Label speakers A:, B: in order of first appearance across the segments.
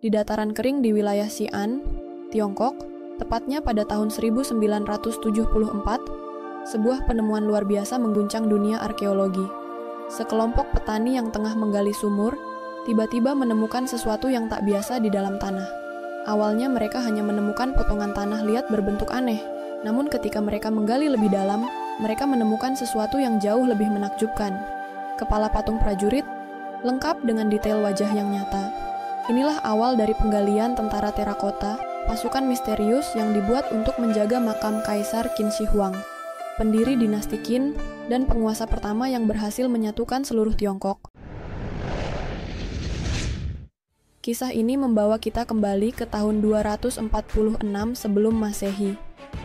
A: di dataran kering di wilayah Xi'an, Tiongkok, tepatnya pada tahun 1974, sebuah penemuan luar biasa mengguncang dunia arkeologi. Sekelompok petani yang tengah menggali sumur, tiba-tiba menemukan sesuatu yang tak biasa di dalam tanah. Awalnya mereka hanya menemukan potongan tanah liat berbentuk aneh, namun ketika mereka menggali lebih dalam, mereka menemukan sesuatu yang jauh lebih menakjubkan. Kepala patung prajurit, lengkap dengan detail wajah yang nyata. Inilah awal dari penggalian tentara terakota, pasukan misterius yang dibuat untuk menjaga makam Kaisar Qin Shi Huang, pendiri dinasti Qin dan penguasa pertama yang berhasil menyatukan seluruh Tiongkok. Kisah ini membawa kita kembali ke tahun 246 sebelum Masehi,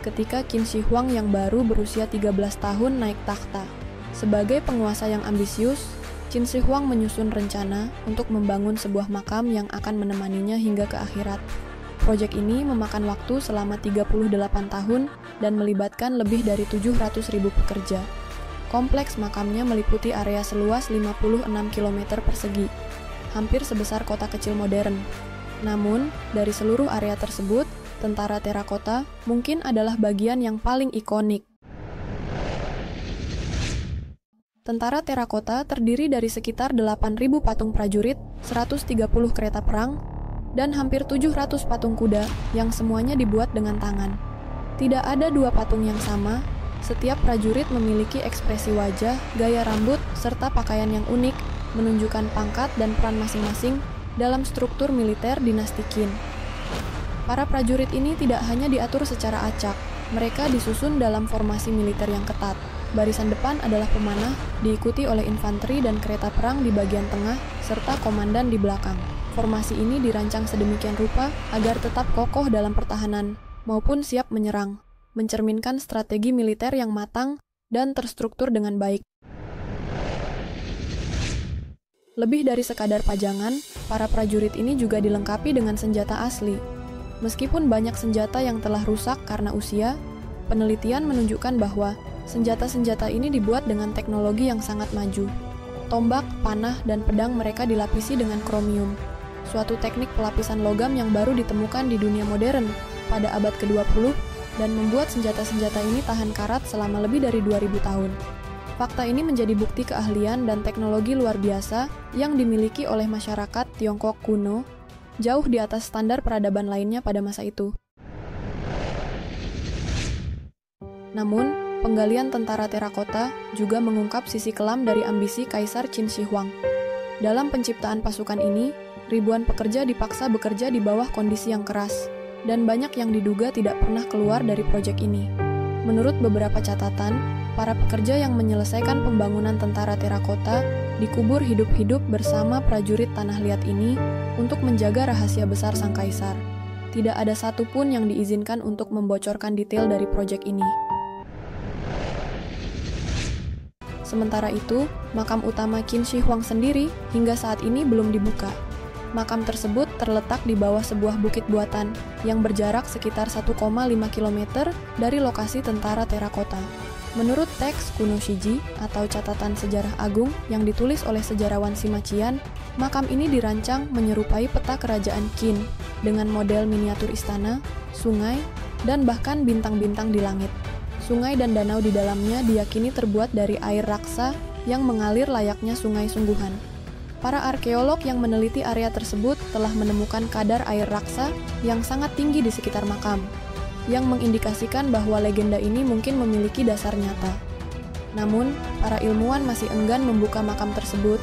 A: ketika Qin Shi Huang yang baru berusia 13 tahun naik takhta. Sebagai penguasa yang ambisius, Qin Shi Huang menyusun rencana untuk membangun sebuah makam yang akan menemaninya hingga ke akhirat. Proyek ini memakan waktu selama 38 tahun dan melibatkan lebih dari 700.000 pekerja. Kompleks makamnya meliputi area seluas 56 km persegi, hampir sebesar kota kecil modern. Namun, dari seluruh area tersebut, tentara terakota mungkin adalah bagian yang paling ikonik. Tentara terakota terdiri dari sekitar 8.000 patung prajurit, 130 kereta perang, dan hampir 700 patung kuda yang semuanya dibuat dengan tangan. Tidak ada dua patung yang sama, setiap prajurit memiliki ekspresi wajah, gaya rambut, serta pakaian yang unik, menunjukkan pangkat dan peran masing-masing dalam struktur militer dinasti Qin. Para prajurit ini tidak hanya diatur secara acak, mereka disusun dalam formasi militer yang ketat. Barisan depan adalah pemanah, diikuti oleh infanteri dan kereta perang di bagian tengah, serta komandan di belakang. Formasi ini dirancang sedemikian rupa agar tetap kokoh dalam pertahanan, maupun siap menyerang, mencerminkan strategi militer yang matang dan terstruktur dengan baik. Lebih dari sekadar pajangan, para prajurit ini juga dilengkapi dengan senjata asli. Meskipun banyak senjata yang telah rusak karena usia, penelitian menunjukkan bahwa senjata-senjata ini dibuat dengan teknologi yang sangat maju. Tombak, panah, dan pedang mereka dilapisi dengan kromium, suatu teknik pelapisan logam yang baru ditemukan di dunia modern pada abad ke-20 dan membuat senjata-senjata ini tahan karat selama lebih dari 2000 tahun. Fakta ini menjadi bukti keahlian dan teknologi luar biasa yang dimiliki oleh masyarakat Tiongkok kuno, jauh di atas standar peradaban lainnya pada masa itu. Namun, penggalian tentara terakota juga mengungkap sisi kelam dari ambisi Kaisar Qin Shi Huang. Dalam penciptaan pasukan ini, ribuan pekerja dipaksa bekerja di bawah kondisi yang keras, dan banyak yang diduga tidak pernah keluar dari proyek ini. Menurut beberapa catatan, para pekerja yang menyelesaikan pembangunan tentara terakota dikubur hidup-hidup bersama prajurit tanah liat ini untuk menjaga rahasia besar sang kaisar. Tidak ada satupun yang diizinkan untuk membocorkan detail dari proyek ini. Sementara itu, makam utama Qin Shi Huang sendiri hingga saat ini belum dibuka. Makam tersebut terletak di bawah sebuah bukit buatan yang berjarak sekitar 1,5 km dari lokasi tentara terakota. Menurut teks kuno Shiji atau catatan sejarah agung yang ditulis oleh sejarawan Sima Qian, makam ini dirancang menyerupai peta kerajaan Qin dengan model miniatur istana, sungai, dan bahkan bintang-bintang di langit. Sungai dan danau di dalamnya diyakini terbuat dari air raksa yang mengalir layaknya sungai sungguhan. Para arkeolog yang meneliti area tersebut telah menemukan kadar air raksa yang sangat tinggi di sekitar makam, yang mengindikasikan bahwa legenda ini mungkin memiliki dasar nyata. Namun, para ilmuwan masih enggan membuka makam tersebut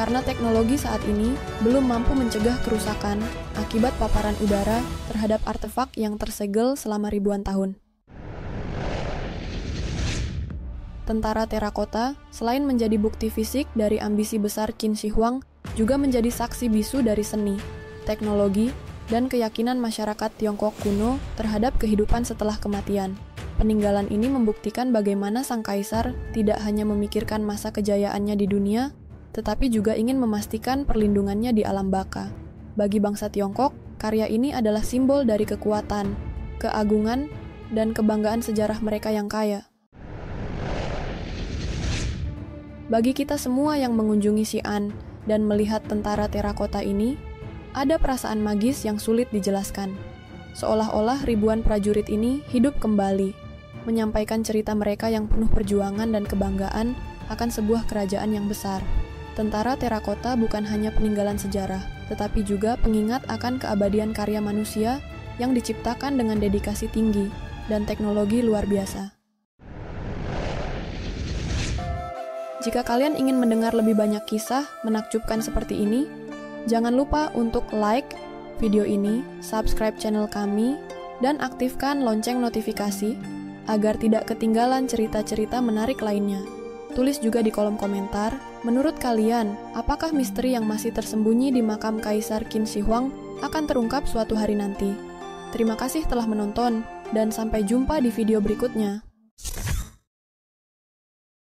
A: karena teknologi saat ini belum mampu mencegah kerusakan akibat paparan udara terhadap artefak yang tersegel selama ribuan tahun. Tentara terakota, selain menjadi bukti fisik dari ambisi besar Qin Shi Huang, juga menjadi saksi bisu dari seni, teknologi, dan keyakinan masyarakat Tiongkok kuno terhadap kehidupan setelah kematian. Peninggalan ini membuktikan bagaimana sang kaisar tidak hanya memikirkan masa kejayaannya di dunia, tetapi juga ingin memastikan perlindungannya di alam baka. Bagi bangsa Tiongkok, karya ini adalah simbol dari kekuatan, keagungan, dan kebanggaan sejarah mereka yang kaya. Bagi kita semua yang mengunjungi Xi'an dan melihat tentara terakota ini, ada perasaan magis yang sulit dijelaskan. Seolah-olah ribuan prajurit ini hidup kembali, menyampaikan cerita mereka yang penuh perjuangan dan kebanggaan akan sebuah kerajaan yang besar. Tentara terakota bukan hanya peninggalan sejarah, tetapi juga pengingat akan keabadian karya manusia yang diciptakan dengan dedikasi tinggi dan teknologi luar biasa. Jika kalian ingin mendengar lebih banyak kisah menakjubkan seperti ini, jangan lupa untuk like video ini, subscribe channel kami, dan aktifkan lonceng notifikasi agar tidak ketinggalan cerita-cerita menarik lainnya. Tulis juga di kolom komentar, menurut kalian, apakah misteri yang masih tersembunyi di makam Kaisar Qin Shi Huang akan terungkap suatu hari nanti? Terima kasih telah menonton, dan sampai jumpa di video berikutnya.